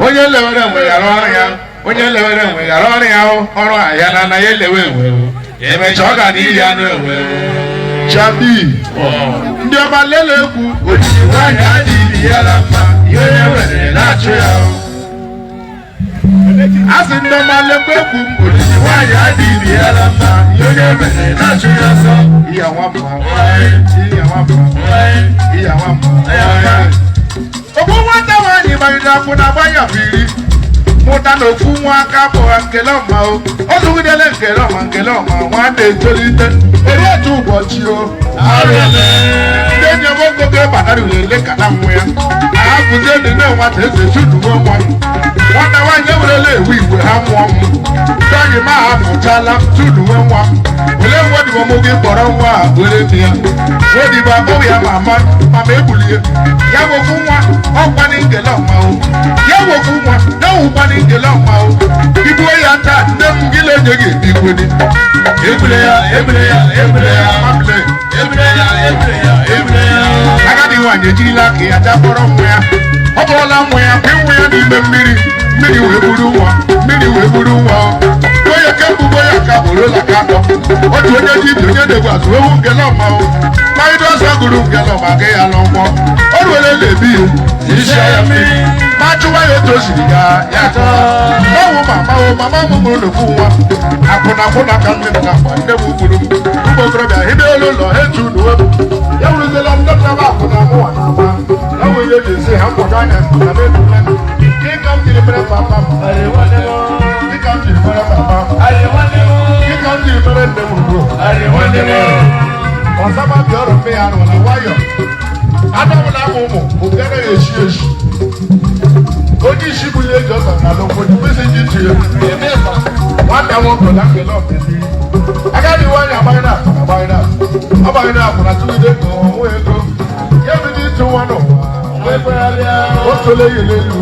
onye lewere nwegara ọrụ ya onye lewere nwegara ọrụ ya ọrụ ahịa na anaghị elewe enwe emecha ọ ga n'iri anụ enwe chabi ndị ọma lele egwu ojiji nwaanyị adịghị ya na mma ihe onye nwere na-achụ ya a sị ndị ọma lekwa egwu ojiji nwaanyị adịghị ya na mma ihe onye nwere na-achụ ya sọ iya nwamba iya nwamba iya nwamba ogbu nwata nwaanyị gbanyere afọ na agbanya biri mụta na ofu nwa aka bụ nkele ọma o ozugidele nkele ọma nwa na-etolite eru otu ụbọchị o ndị enyi m ogogo batara ulele ka na nwa ya ahapụzi ndị nne nwata eze chudugo nwa nwata nwaanyị ewerela ewu igwe ha mụọ m ndị anyị ma ha mụchala chudugo nwa ole nwodibo m gị kpọrọ nwa a were dị ya nwodibo akpọghị ya mama egbulie ya wofu nwa ọkwani nkele ọma o ya wofu nwa na ọwụkwani nkele ọma o igbuo ya taa nne m gị na-enye gị ebikwedi ebule ya agadi nwaanyị ejirila ka ya jakpọrọ nwa ya ọ bụrụla nwa ya kwe nwa ya n'ime mmiri wee buru nwa onye kebugbo ya ka bụrụla ka atọ otu onye dibịa onye na-egbu azụ ewu nkele ọma o mmadụ ọzọ gụrụ nkele ọma ga ya n'ọgbọ o ruole na-ebi ya isi ya mmiri ma chụwa ya otu o siri ya ọwụ mama m mụrụ n'ofu nwa akwụna ka nne m na akwa nne m gburu m ụmụ okorobịa hibe elu ụlọ ha etu n'uwe m ya wuruzela ndị nnaba akwụna mụwa na agba ya nwere ihe ga-esi ha mkpọdo anya na mebule dịka m jiri mere papa m dịka m jiri mere papa dịka m jiri mere nne m ugbo ọzaba bịa ọrụ mpe ya rụla nwayọ adọwụla m ụmụ ụgara ya eshi onye isi bunye eji ọzọ na lokodi mkpịsị ji ji nwata nwoke na nkele ọbịbiri agadi nwaanyị agbanyere akwụna tụgide ka onwe ego ya bido ịtụ nwa n'ụwa o tole ya n'elu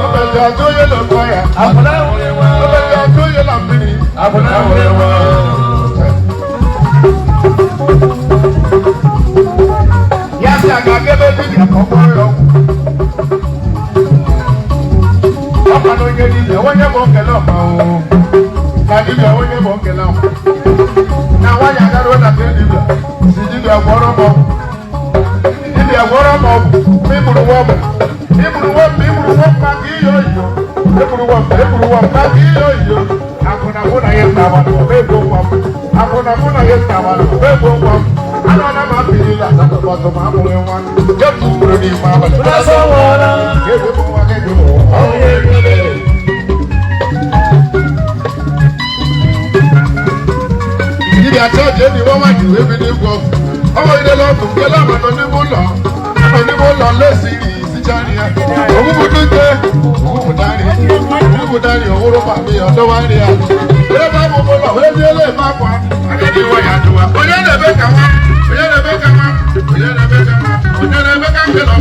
obeji atụ onye na ọkọ ya obeji atụ onye na mmiri ya si aga ebe dibịa ka ọ kpọrọ ya ọkwa na onye dibịa onye bụ okele ọma o na dibịa onye bụ okele ọma na nwaanyị agaruo na be dibịa si dibịa gwọrọ m ọgwụ ịgburu nwa maka ihe oyiyo akwụna mụ na ya ntawara ego nwa m anọna m apịrịla asatọtọ ma amụghị nwa jetu mkpụrụ n'ime abalị dibịa chọọchị enyi nwa ji wee bido ịgwọ ọgwụ ọgwụidela ọgwụ nkele ama nọ n'ime ụlọ lesiri isichari ya ogbubudari ọhụrụ mami ya ọdọwa nri ya ebe abụ ụlọ wee ziela ebe akwa agadi nwa ya jụwa onye na-ebe ka nwa onye na-ebe ka nkele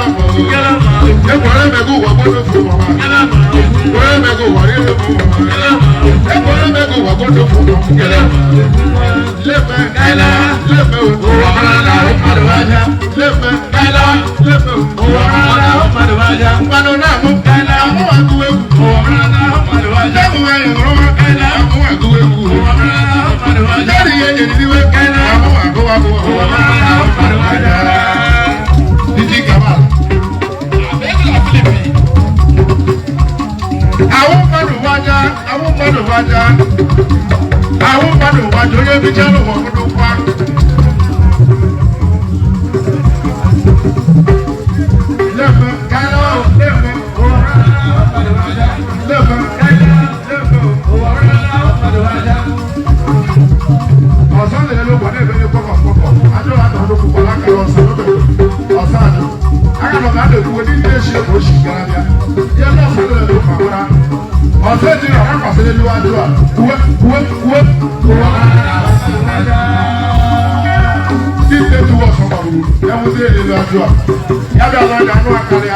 ọmụ ekwere emego ụwa gbodofu mama ekwere emego ụwa rire bụ ekwere emego ụwa gbodofu lefe ụwa mara na ahụ mmadụ anya lefe ụwa mara na ahụ mmadụ anya mmanụ na-amụ joye bichalo wa mudukwa lebe kala lebe lebe ọ̀sán lè lọ wà ní ẹ̀bẹ̀ ní kọ́kọ̀ àjọ àtàwọn olókùnkọ̀ lákàrà ọ̀sán lọ́bẹ̀ ọ̀sán àjọ akàlọ̀ ká lè kúwé ní ilé ṣe oṣù gàràbíà yẹ lọ́sàn lè lọ pàmòrà ọ̀sán ti rà wọ́n pàṣẹ lé wájú à kúwé tí ilé tí wọ́n sọ wà wù yẹ wọ́n sí èlé lọ́jọ́ à yàbí àwọn ọjà nù àkàlẹ̀